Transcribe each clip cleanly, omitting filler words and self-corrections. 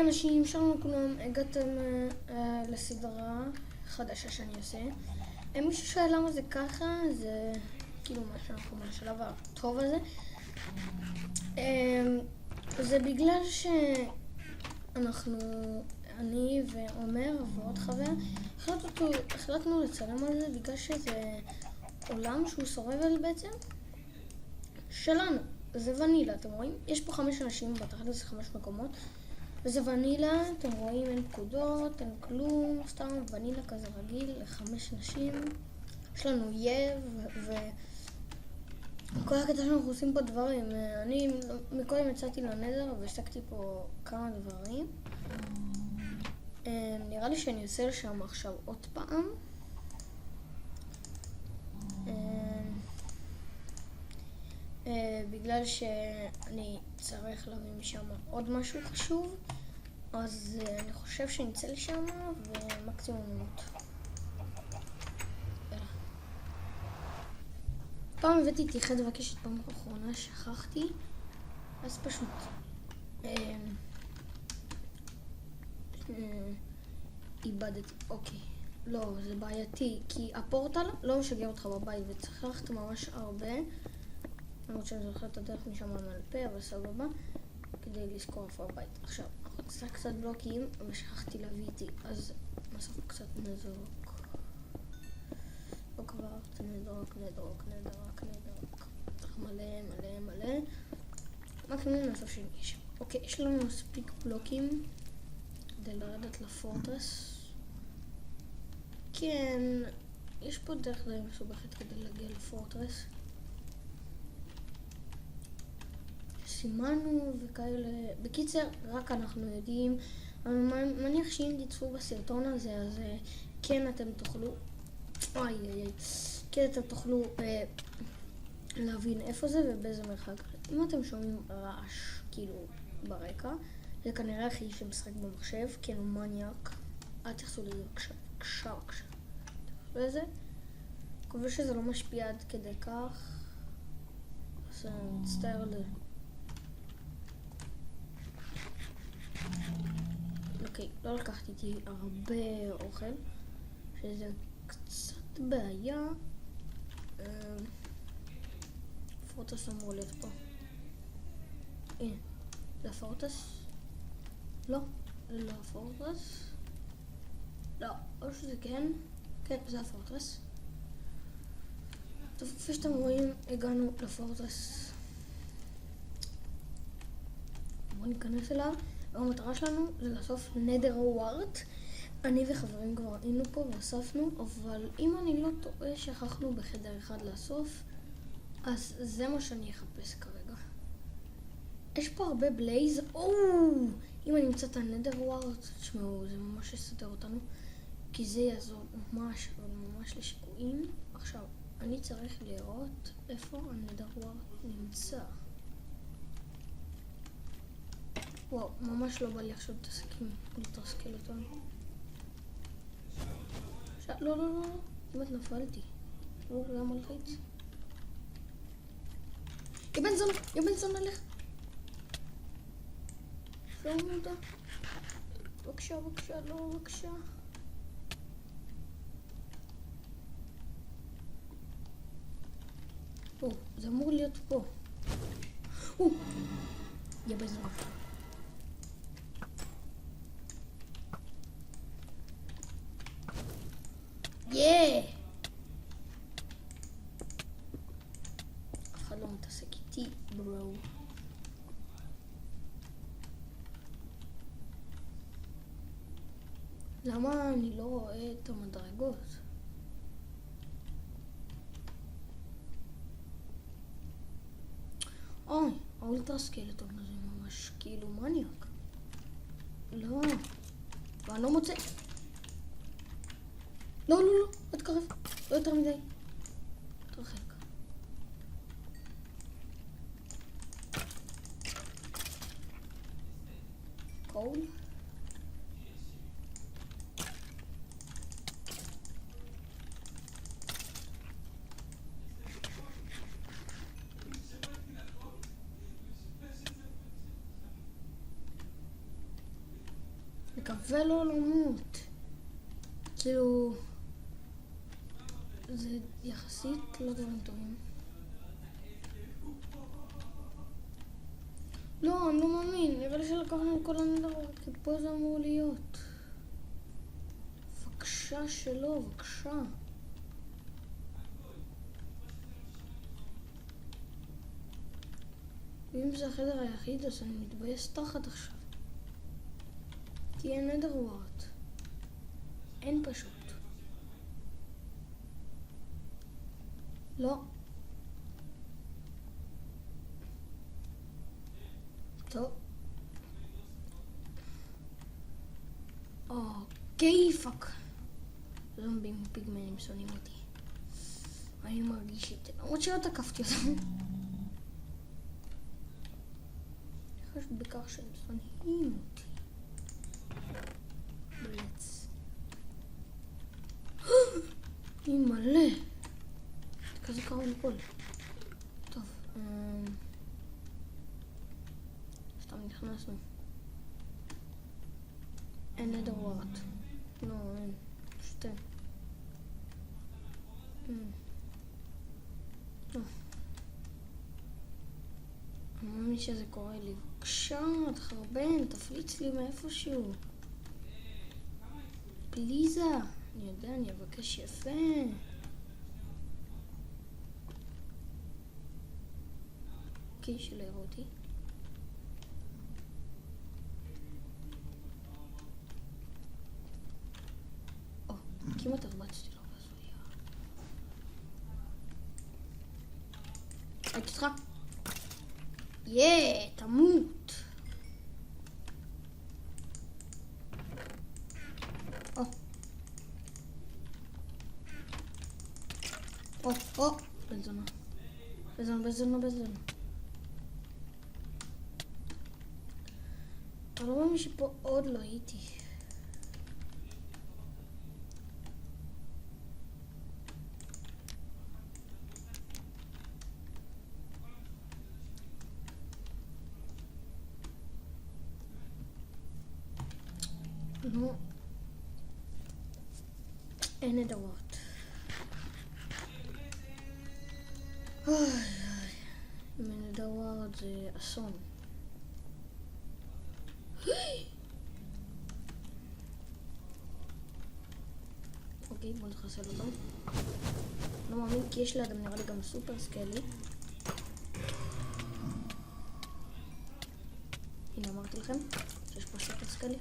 אנשים, שלום לכולם, הגעתם לסדרה חדשה שאני עושה. מישהו שואל למה זה ככה, זה כאילו מה שאנחנו מהשלב הטוב הזה. זה בגלל שאנחנו, אני ועומר ועוד חבר, החלטנו לצלם על זה בגלל שזה עולם שהוא סורבל בעצם שלנו. זה ונילה, אתם רואים? יש פה 5 אנשים, בתחת זה 5 מקומות. וזה ונילה, אתם רואים, אין פקודות, אין כלום, סתם ונילה כזה רגיל ל5 נשים. יש לנו אויב, וכל הקטע שאנחנו עושים פה דברים. אני מקודם יצאתי לנדר והשתקתי פה כמה דברים. נראה לי שאני אעשה לשם עכשיו עוד פעם. בגלל שאני צריך להביא משם עוד משהו חשוב, אז אני חושב שנצא לשם ומקסימום נמות. פעם הבאתי תיחד לבקשת פעם האחרונה, שכחתי, אז פשוט איבדתי. אוקיי, לא, זה בעייתי, כי הפורטל לא משגע אותך בבית וצריך ללכת ממש הרבה. למרות שאני זוכר את הדרך משם על פה, אבל סבבה, כדי לזכור איפה הבית. עכשיו, אנחנו נצטרך קצת בלוקים, ושכחתי להביא איתי, אז נאסוף קצת נדרוק. לא כבר, נדרוק. מלא. מקסימום נאסוף שני שם. אוקיי, יש לנו מספיק בלוקים כדי לרדת לפורטרס. כן, יש פה דרך די מסובכת כדי להגיע לפורטרס. סימנו וכאלה. בקיצר, רק אנחנו יודעים. אני מניח שאם תצפו בסרטון הזה, אז כן אתם תוכלו כן אתם תוכלו להבין איפה זה ובאיזה מרחק. אם אתם שומעים רעש כאילו ברקע, זה כנראה אחי שמשחק במחשב, כן הוא מניאק. אל תחסו לזה בבקשה. וזה מקווה שזה לא משפיע עד כדי כך, אז אני מצטער על זה. אוקיי, לא לקחתי איתי הרבה אוכל, שזה קצת בעיה. פורטס אמור להיות פה. הנה, זה הפורטס? לא, זה לא הפורטס. לא, או שזה כן. כן, זה הפורטס. טוב, כפי שאתם רואים, הגענו לפורטס. בואו ניכנס אליו. המטרה שלנו זה לאסוף נדר ווארט. אני וחברים כבר היינו פה ואספנו, אבל אם אני לא טועה שכחנו בחדר אחד לאסוף, אז זה מה שאני אחפש כרגע. יש פה הרבה בלייז. אם אני אמצא את הנדר ווארט, תשמעו, זה ממש יסדר אותנו, כי זה יעזור ממש לשיקויים. עכשיו, אני צריך לראות איפה הנדר ווארט נמצא. וואו, ממש לא בא לי עכשיו להתרסקל אותנו. לא, כמעט נפלתי. לא, למה לחיץ? יא בן זונה, לך. שלום אותה. בבקשה, לא, בבקשה. זה אמור להיות פה. יא בן זונה. אף אחד לא מתעסק איתי, ברו. למה אני לא רואה את המדרגות? האולטרה סקלטון הזה ממש כאילו מניאק. לא, ואני לא מוצא. לא, אל תקרב, לא יותר מדי. תרחק. קול. מקווה לא למות. כאילו... זה יחסית לא דברים טובים. לא, אני לא מאמין. נראה לי שלקחנו את כל הנדרווארט, כי פה זה אמור להיות. בבקשה שלא, בבקשה. ואם זה החדר היחיד, אז אני מתבייס תחת עכשיו. כי אין נדרווארט. אין פשוט. לא. טוב. אוקיי, פאק. זומבים פיגמנים שונאים אותי. אני מרגיש את זה. למרות שלא תקפתי אותם. חש בכך שהם שונאים אותי. בלץ. היא מלא. כזה קרוב לכל. טוב. סתם נכנסנו. אין נדרווארט. לא, אין. פשוט אין. אני מאמין שזה קורה לי. בבקשה, תחרבן, תפליץ לי מאיפשהו. פליזה. אני יודע, אני אבקש יפה. אוקיי, שלא יראו אותי. כמעט הרבצתי לו בזויה. הייתי אותך. תמות. בזונה. אני לא מאמין שפה עוד לא הייתי. לא. אין נדרווארט. אם אין נדרווארט זה אסון. אוקיי, בוא נחסל אותו. לא מאמין כי יש לאדם נראה לי גם סופר סקיילי. הנה אמרתי לכם שיש פה סופר סקיילי.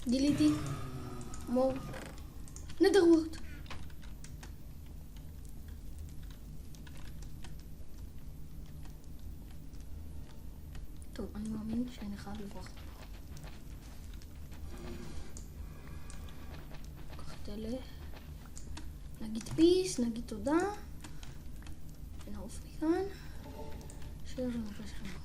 גיליתי מור נדרווארט. טוב, אני מאמין שאני חייב לברוח. קח את אלה. נגיד פיס, נגיד תודה. ונעוף מכאן. שיהיה לנו פשע.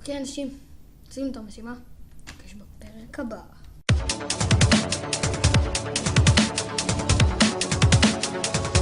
אוקיי, אנשים, עשינו את המשימה. נפגש בפרק הבא.